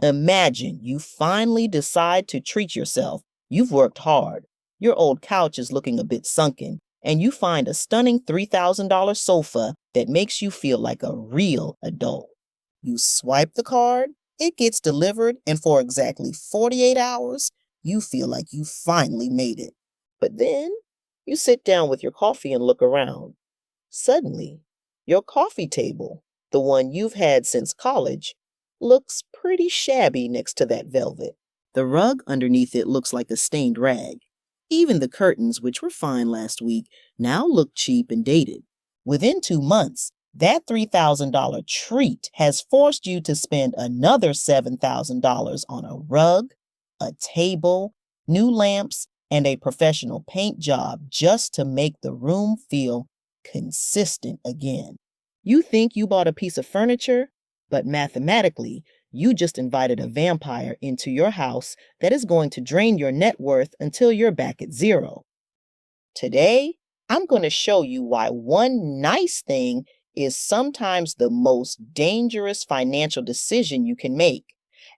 Imagine you finally decide to treat yourself. You've worked hard. Your old couch is looking a bit sunken, and you find a stunning $3,000 sofa that makes you feel like a real adult. You swipe the card, it gets delivered, and for exactly 48 hours, you feel like you finally made it. But then you sit down with your coffee and look around. Suddenly, your coffee table, the one you've had since college, looks pretty shabby next to that velvet. The rug underneath it looks like a stained rag. Even the curtains, which were fine last week, now look cheap and dated. Within 2 months, that $3,000 treat has forced you to spend another $7,000 on a rug, a table, new lamps, and a professional paint job just to make the room feel consistent again. You think you bought a piece of furniture, but mathematically, you just invited a vampire into your house that is going to drain your net worth until you're back at zero. Today, I'm going to show you why one nice thing is sometimes the most dangerous financial decision you can make,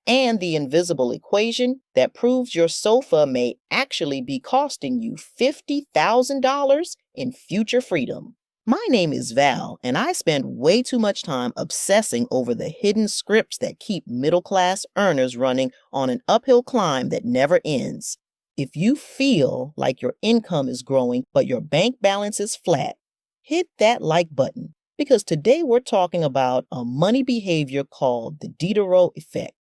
and the invisible equation that proves your sofa may actually be costing you $50,000 in future freedom. My name is Val, and I spend way too much time obsessing over the hidden scripts that keep middle-class earners running on an uphill climb that never ends. If you feel like your income is growing but your bank balance is flat, hit that like button, because today we're talking about a money behavior called the Diderot effect.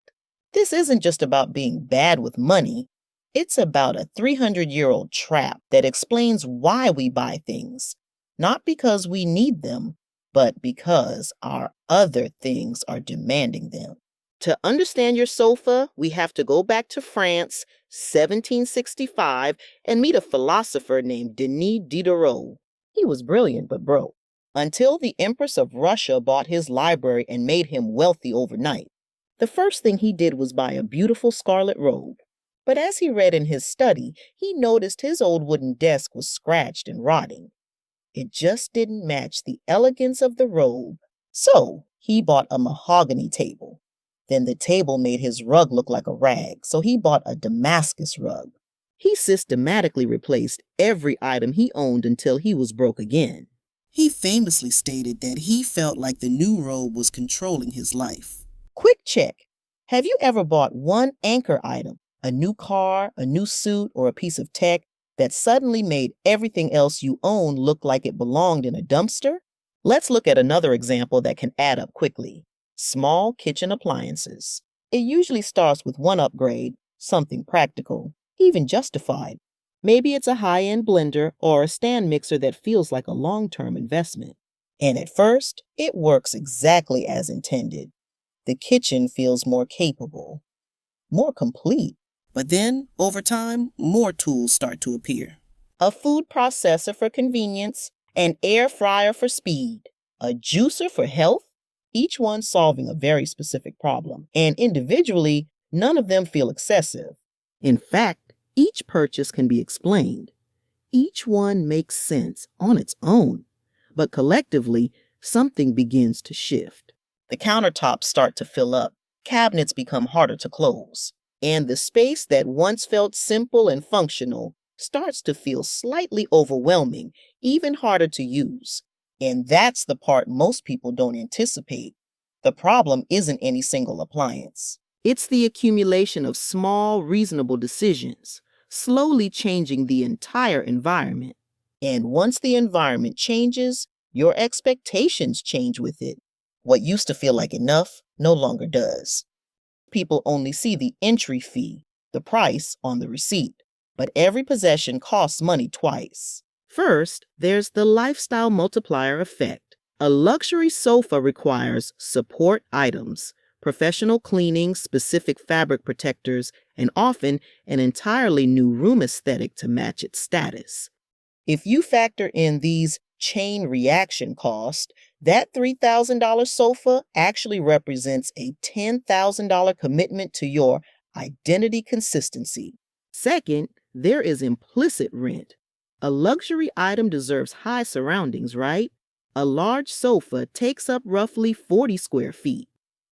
This isn't just about being bad with money. It's about a 300-year-old trap that explains why we buy things. Not because we need them, but because our other things are demanding them. To understand your sofa, we have to go back to France, 1765, and meet a philosopher named Denis Diderot. He was brilliant but broke, until the Empress of Russia bought his library and made him wealthy overnight. The first thing he did was buy a beautiful scarlet robe. But as he read in his study, he noticed his old wooden desk was scratched and rotting. It just didn't match the elegance of the robe. So he bought a mahogany table. Then the table made his rug look like a rag, so he bought a Damascus rug. He systematically replaced every item he owned until he was broke again. He famously stated that he felt like the new robe was controlling his life. Quick check. Have you ever bought one anchor item, a new car, a new suit, or a piece of tech, that suddenly made everything else you own look like it belonged in a dumpster? Let's look at another example that can add up quickly. Small kitchen appliances. It usually starts with one upgrade, something practical, even justified. Maybe it's a high-end blender or a stand mixer that feels like a long-term investment. And at first, it works exactly as intended. The kitchen feels more capable, more complete. But then, over time, more tools start to appear. A food processor for convenience, an air fryer for speed, a juicer for health, each one solving a very specific problem. And individually, none of them feel excessive. In fact, each purchase can be explained. Each one makes sense on its own. But collectively, something begins to shift. The countertops start to fill up. Cabinets become harder to close. And the space that once felt simple and functional starts to feel slightly overwhelming, even harder to use. And that's the part most people don't anticipate. The problem isn't any single appliance. It's the accumulation of small, reasonable decisions, slowly changing the entire environment. And once the environment changes, your expectations change with it. What used to feel like enough no longer does. People only see the entry fee, the price on the receipt, but every possession costs money twice. First, there's the lifestyle multiplier effect. A luxury sofa requires support items, professional cleaning, specific fabric protectors, and often an entirely new room aesthetic to match its status. If you factor in these chain reaction costs, that $3,000 sofa actually represents a $10,000 commitment to your identity consistency. Second, there is implicit rent. A luxury item deserves high surroundings, right? A large sofa takes up roughly 40 square feet.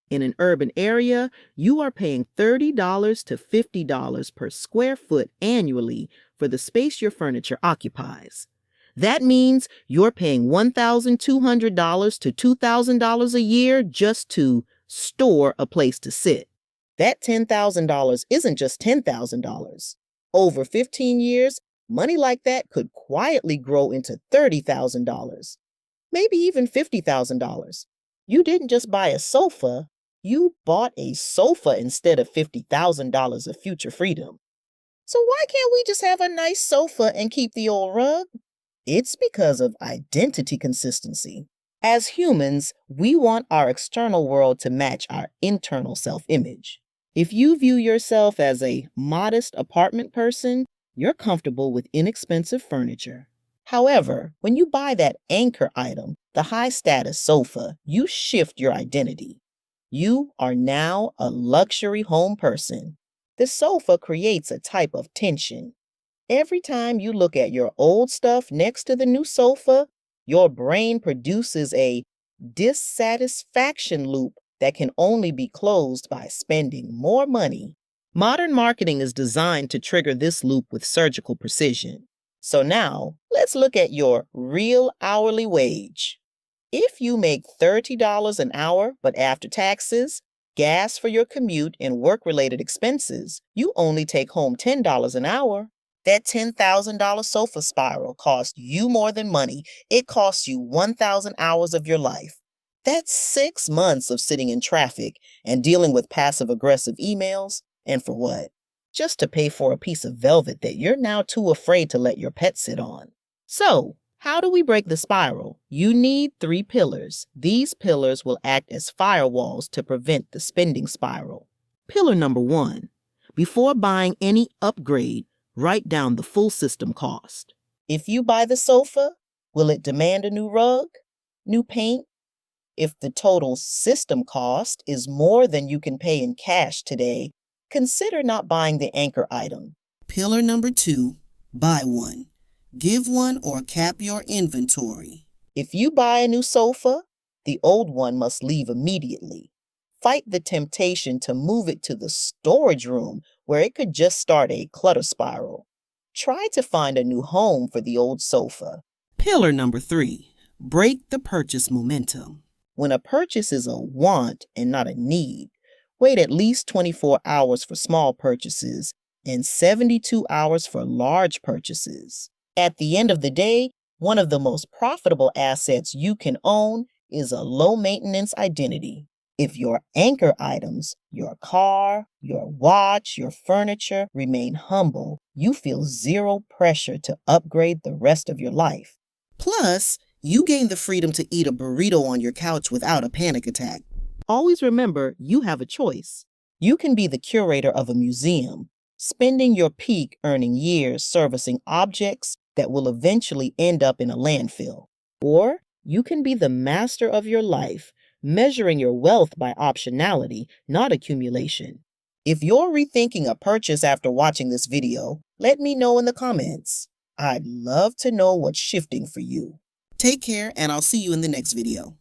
In an urban area, you are paying $30 to $50 per square foot annually for the space your furniture occupies. That means you're paying $1,200 to $2,000 a year just to store a place to sit. That $10,000 isn't just $10,000. Over 15 years, money like that could quietly grow into $30,000, maybe even $50,000. You didn't just buy a sofa, you bought a sofa instead of $50,000 of future freedom. So why can't we just have a nice sofa and keep the old rug? It's because of identity consistency. As humans, we want our external world to match our internal self-image. If you view yourself as a modest apartment person, you're comfortable with inexpensive furniture. However, when you buy that anchor item, the high-status sofa, you shift your identity. You are now a luxury home person. The sofa creates a type of tension. Every time you look at your old stuff next to the new sofa, your brain produces a dissatisfaction loop that can only be closed by spending more money. Modern marketing is designed to trigger this loop with surgical precision. So now, let's look at your real hourly wage. If you make $30 an hour, but after taxes, gas for your commute, and work-related expenses, you only take home $10 an hour. That $10,000 sofa spiral costs you more than money. It costs you 1,000 hours of your life. That's 6 months of sitting in traffic and dealing with passive-aggressive emails. And for what? Just to pay for a piece of velvet that you're now too afraid to let your pet sit on. So, how do we break the spiral? You need 3 pillars. These pillars will act as firewalls to prevent the spending spiral. Pillar number 1. Before buying any upgrade, write down the full system cost. If you buy the sofa, will it demand a new rug, new paint? If the total system cost is more than you can pay in cash today, consider not buying the anchor item. Pillar number 2, buy one. Give one or cap your inventory. If you buy a new sofa, the old one must leave immediately. Fight the temptation to move it to the storage room where it could just start a clutter spiral. Try to find a new home for the old sofa. Pillar number 3, break the purchase momentum. When a purchase is a want and not a need, wait at least 24 hours for small purchases and 72 hours for large purchases. At the end of the day, one of the most profitable assets you can own is a low-maintenance identity. If your anchor items, your car, your watch, your furniture remain humble, you feel zero pressure to upgrade the rest of your life. Plus, you gain the freedom to eat a burrito on your couch without a panic attack. Always remember, you have a choice. You can be the curator of a museum, spending your peak earning years servicing objects that will eventually end up in a landfill. Or you can be the master of your life, measuring your wealth by optionality, not accumulation. If you're rethinking a purchase after watching this video, let me know in the comments. I'd love to know what's shifting for you. Take care, and I'll see you in the next video.